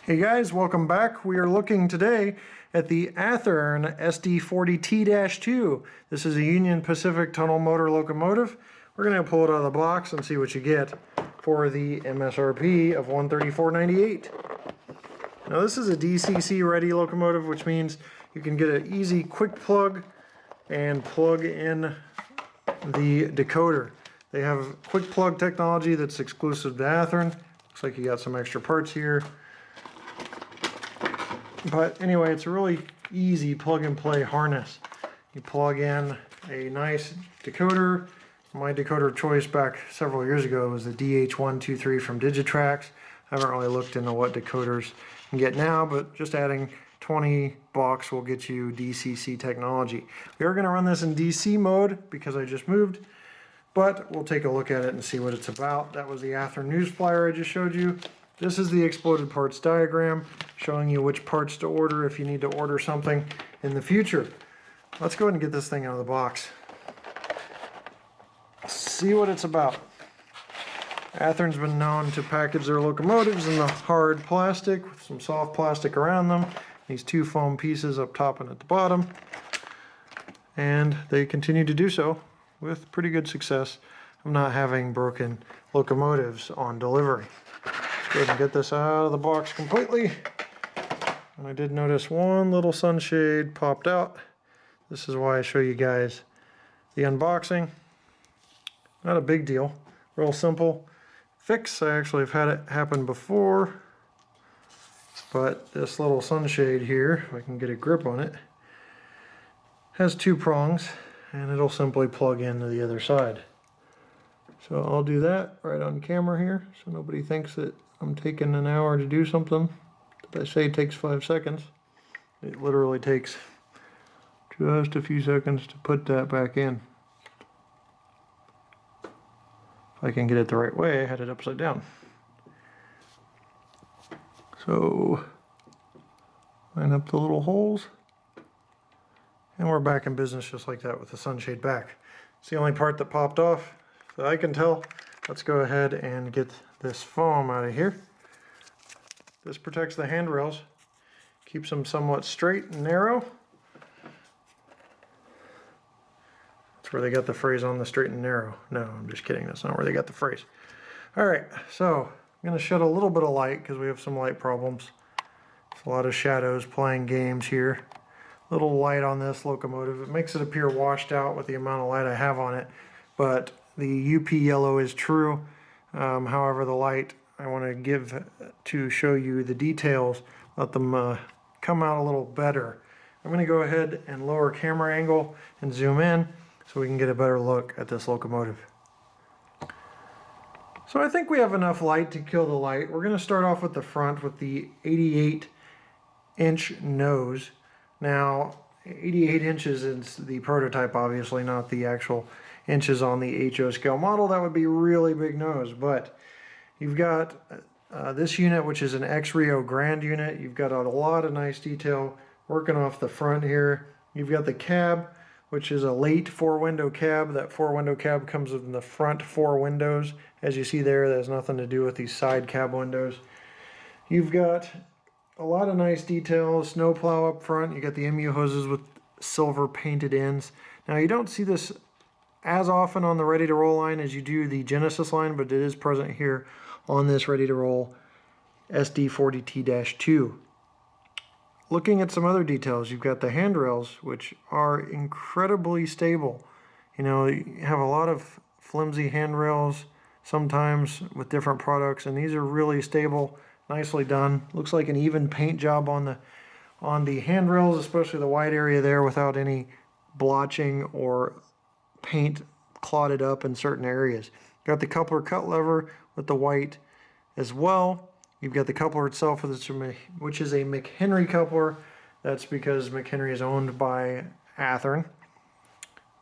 Hey guys, welcome back. We are looking today at the Athearn SD40T-2. This is a Union Pacific tunnel motor locomotive. We're going to pull it out of the box and see what you get for the MSRP of $134.98. Now this is a DCC ready locomotive, which means you can get an easy quick plug and plug in the decoder. They have quick plug technology that's exclusive to Athearn. Looks like you got some extra parts here. But anyway, it's a really easy plug and play harness. You plug in a nice decoder. My decoder choice back several years ago was the DH123 from Digitrax. I haven't really looked into what decoders you can get now, but just adding 20 bucks will get you DCC technology. We are going to run this in DC mode because I just moved, but we'll take a look at it and see what it's about. That was the Athearn news flyer I just showed you. This is the exploded parts diagram showing you which parts to order if you need to order something in the future. Let's go ahead and get this thing out of the box. See what it's about. Athearn's been known to package their locomotives in the hard plastic with some soft plastic around them. These two foam pieces up top and at the bottom. And they continue to do so with pretty good success of not having broken locomotives on delivery. Go ahead and get this out of the box completely. And I did notice one little sunshade popped out. This is why I show you guys the unboxing. Not a big deal, real simple fix. I actually have had it happen before, but this little sunshade here, if I can get a grip on it, has two prongs and it'll simply plug into the other side. So I'll do that right on camera here so nobody thinks that I'm taking an hour to do something that I say takes 5 seconds. It literally takes just a few seconds to put that back in. If I can get it the right way, I had it upside down. So line up the little holes and we're back in business just like that with the sunshade back. It's the only part that popped off that I can tell. Let's go ahead and get this foam out of here. This protects the handrails, keeps them somewhat straight and narrow. That's where they got the phrase on the straight and narrow. No, I'm just kidding. That's not where they got the phrase. All right, so I'm going to shed a little bit of light because we have some light problems. There's a lot of shadows playing games here. Little light on this locomotive. It makes it appear washed out with the amount of light I have on it, but the UP yellow is true. However, the light I want to give to show you the details, let them come out a little better. I'm going to go ahead and lower camera angle and zoom in so we can get a better look at this locomotive. So I think we have enough light to kill the light. We're going to start off with the front with the 88-inch nose. Now, 88 inches is the prototype, obviously, not the actual inches on the HO scale model. That would be a really big nose, but you've got this unit, which is an X-Rio Grand unit. You've got a lot of nice detail working off the front here. You've got the cab, which is a late 4-window cab. That 4-window cab comes in the front 4 windows. As you see there, that has nothing to do with these side cab windows. You've got a lot of nice detail, snowplow up front. You got the MU hoses with silver painted ends. Now you don't see this as often on the ready to roll line as you do the Genesis line, but it is present here on this ready to roll SD40T-2. Looking at some other details, you've got the handrails, which are incredibly stable. You know, you have a lot of flimsy handrails sometimes with different products, and these are really stable, nicely done. Looks like an even paint job on the handrails, especially the white area there, without any blotching or paint clotted up in certain areas. Got the coupler cut lever with the white as well. You've got the coupler itself, which is a McHenry coupler. That's because McHenry is owned by Athearn,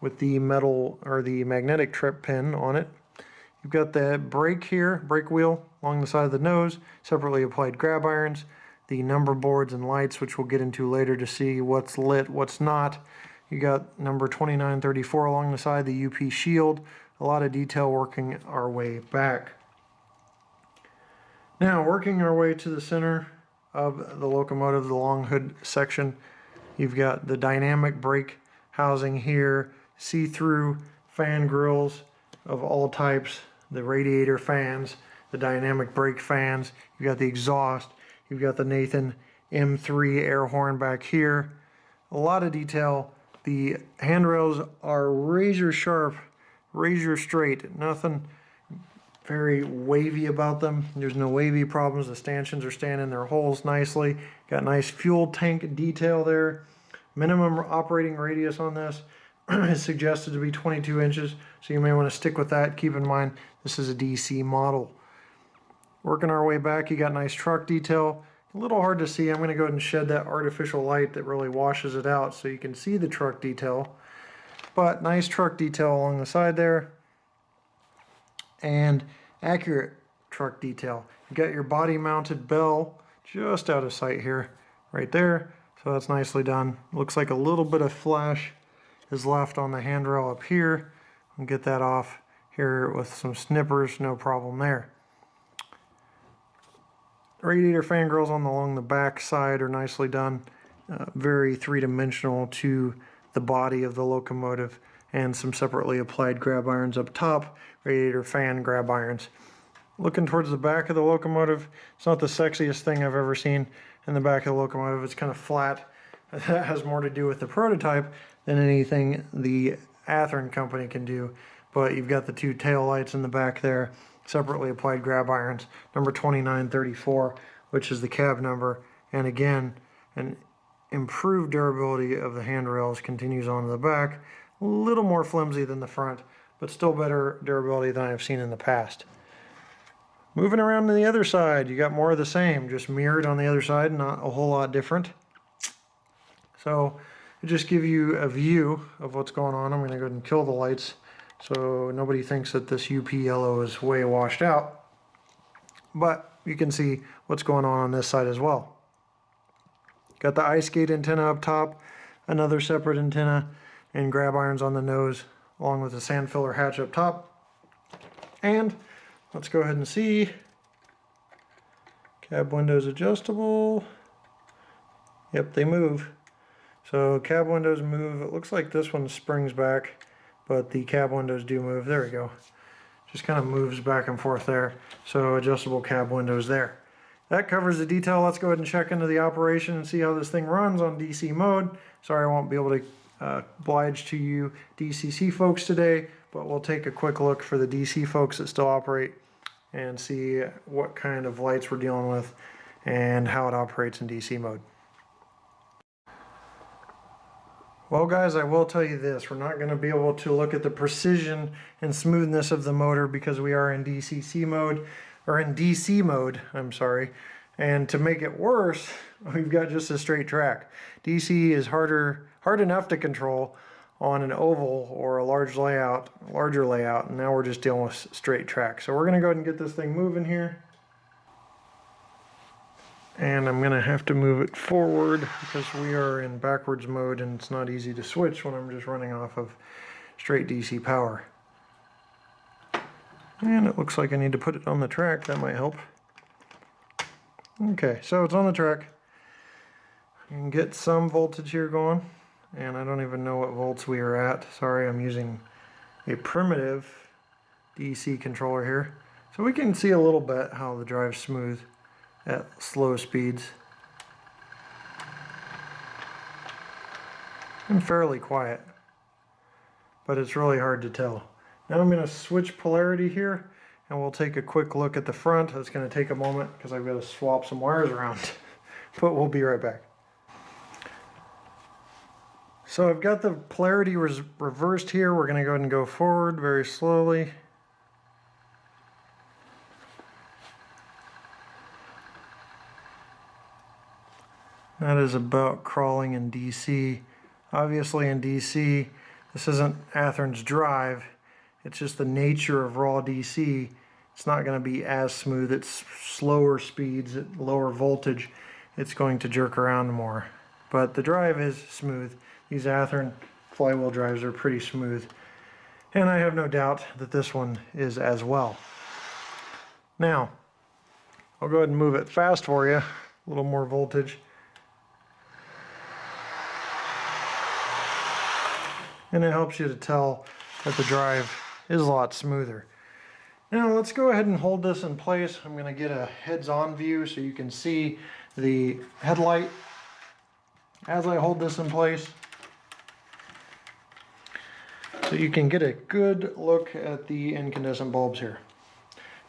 with the metal or the magnetic trip pin on it. You've got the brake here, brake wheel along the side of the nose, separately applied grab irons, the number boards and lights, which we'll get into later to see what's lit, what's not. You got number 2934 along the side, the UP shield, a lot of detail working our way back. Now, working our way to the center of the locomotive, the long hood section. You've got the dynamic brake housing here, see-through fan grills of all types, the radiator fans, the dynamic brake fans. You've got the exhaust. You've got the Nathan M3 air horn back here. A lot of detail. The handrails are razor sharp, razor straight. Nothing very wavy about them. There's no wavy problems. The stanchions are staying in their holes nicely. Got nice fuel tank detail there. Minimum operating radius on this is suggested to be 22 inches, so you may want to stick with that. Keep in mind, this is a DC model. Working our way back, you got nice truck detail. A little hard to see. I'm going to go ahead and shed that artificial light that really washes it out so you can see the truck detail. But nice truck detail along the side there. And accurate truck detail. You got your body mounted bell just out of sight here, right there. So that's nicely done. Looks like a little bit of flash is left on the handrail up here. I'll get that off here with some snippers, no problem there. Radiator fan grills along the back side are nicely done. Very three-dimensional to the body of the locomotive, and some separately applied grab irons up top, radiator fan grab irons. Looking towards the back of the locomotive, it's not the sexiest thing I've ever seen in the back of the locomotive. It's kind of flat. That has more to do with the prototype than anything the Athearn company can do. But you've got the two tail lights in the back there, separately applied grab irons, number 2934, which is the cab number. And again, an improved durability of the handrails continues on to the back. A little more flimsy than the front, but still better durability than I've seen in the past. Moving around to the other side, you got more of the same, just mirrored on the other side, not a whole lot different. So, to just give you a view of what's going on, I'm going to go ahead and kill the lights so nobody thinks that this UP yellow is way washed out. But you can see what's going on this side as well. Got the ice skate antenna up top, another separate antenna, and grab irons on the nose, along with the sand filler hatch up top. And let's go ahead and see. Cab windows adjustable. Yep, they move. So cab windows move. It looks like this one springs back, but the cab windows do move. There we go. Just kind of moves back and forth there. So adjustable cab windows there. That covers the detail. Let's go ahead and check into the operation and see how this thing runs on DC mode. Sorry I won't be able to oblige to you DCC folks today, but we'll take a quick look for the DC folks that still operate and see what kind of lights we're dealing with and how it operates in DC mode. Well guys, I will tell you this, we're not going to be able to look at the precision and smoothness of the motor because we are in DCC mode, or in DC mode, I'm sorry. And to make it worse, we've got just a straight track. DC is hard enough to control on an oval or a larger layout, and now we're just dealing with straight track. So we're going to go ahead and get this thing moving here. And I'm going to have to move it forward because we are in backwards mode and it's not easy to switch when I'm just running off of straight DC power. And it looks like I need to put it on the track. That might help. Okay, so it's on the track. You can get some voltage here going, and I don't even know what volts we are at. Sorry, I'm using a primitive DC controller here. So we can see a little bit how the drive's smooth at slow speeds. And fairly quiet, but it's really hard to tell. Now I'm going to switch polarity here, and we'll take a quick look at the front. It's going to take a moment because I've got to swap some wires around, but we'll be right back. So I've got the polarity reversed here. We're going to go ahead and go forward very slowly. That is about crawling in DC. Obviously in DC, this isn't Athearn's drive. It's just the nature of raw DC. It's not going to be as smooth. It's slower speeds, at lower voltage. It's going to jerk around more. But the drive is smooth. These Athearn flywheel drives are pretty smooth. And I have no doubt that this one is as well. Now, I'll go ahead and move it fast for you a little more voltage. And it helps you to tell that the drive is a lot smoother. Now let's go ahead and hold this in place. I'm going to get a heads-on view so you can see the headlight as I hold this in place. So you can get a good look at the incandescent bulbs here.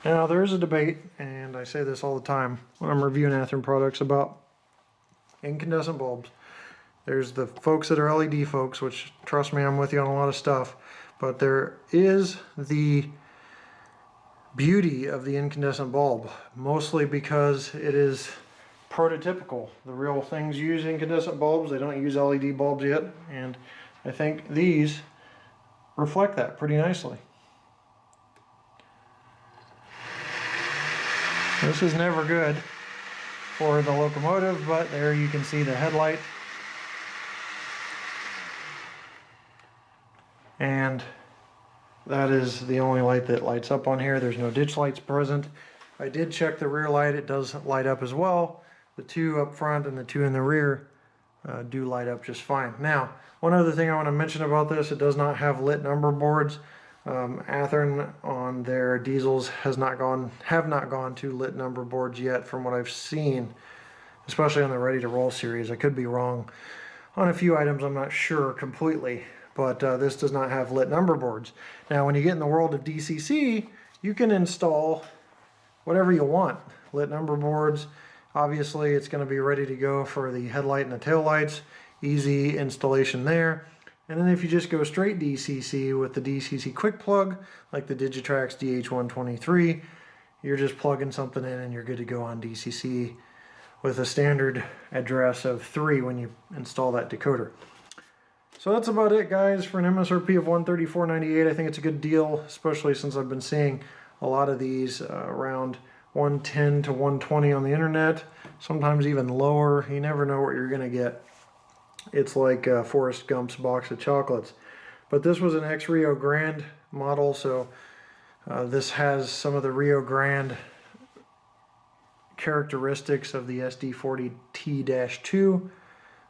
Now there is a debate, and I say this all the time when I'm reviewing Athearn products about incandescent bulbs. There's the folks that are LED folks, which trust me, I'm with you on a lot of stuff, but there is the beauty of the incandescent bulb, mostly because it is prototypical. The real things use incandescent bulbs, they don't use LED bulbs yet, and I think these reflect that pretty nicely. This is never good for the locomotive, but there you can see the headlight. And that is the only light that lights up on here. There's no ditch lights present. I did check the rear light. It does light up as well. The two up front and the two in the rear do light up just fine. Now, one other thing I want to mention about this, it does not have lit number boards. Athearn on their diesels have not gone to lit number boards yet from what I've seen, especially on the Ready to Roll series. I could be wrong on a few items, I'm not sure completely, but this does not have lit number boards. Now when you get in the world of DCC, you can install whatever you want. Lit number boards, obviously it's going to be ready to go for the headlight and the tail lights. Easy installation there. And then if you just go straight DCC with the DCC quick plug, like the Digitrax DH123, you're just plugging something in and you're good to go on DCC with a standard address of 3 when you install that decoder. So that's about it, guys, for an MSRP of $134.98. I think it's a good deal, especially since I've been seeing a lot of these around $110 to $120 on the internet, sometimes even lower. You never know what you're going to get. It's like Forrest Gump's box of chocolates. But this was an ex-Rio Grande model, so this has some of the Rio Grande characteristics of the SD40T-2,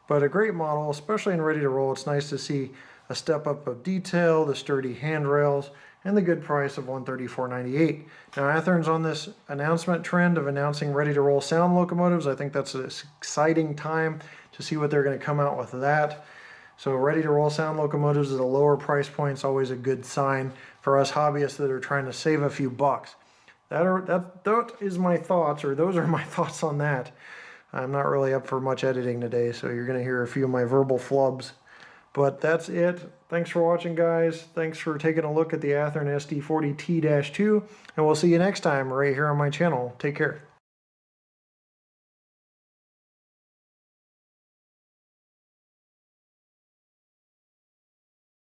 but a great model, especially in Ready to Roll. It's nice to see a step up of detail, the sturdy handrails, and the good price of $134.98. Now Athearn's on this announcement trend of announcing Ready to Roll sound locomotives. I think that's an exciting time to see what they're going to come out with that. So Ready to Roll sound locomotives at a lower price point is always a good sign for us hobbyists that are trying to save a few bucks. That is my thoughts, or those are my thoughts on that. I'm not really up for much editing today, so you're going to hear a few of my verbal flubs. But that's it. Thanks for watching, guys. Thanks for taking a look at the Athearn SD40T-2, and we'll see you next time right here on my channel. Take care.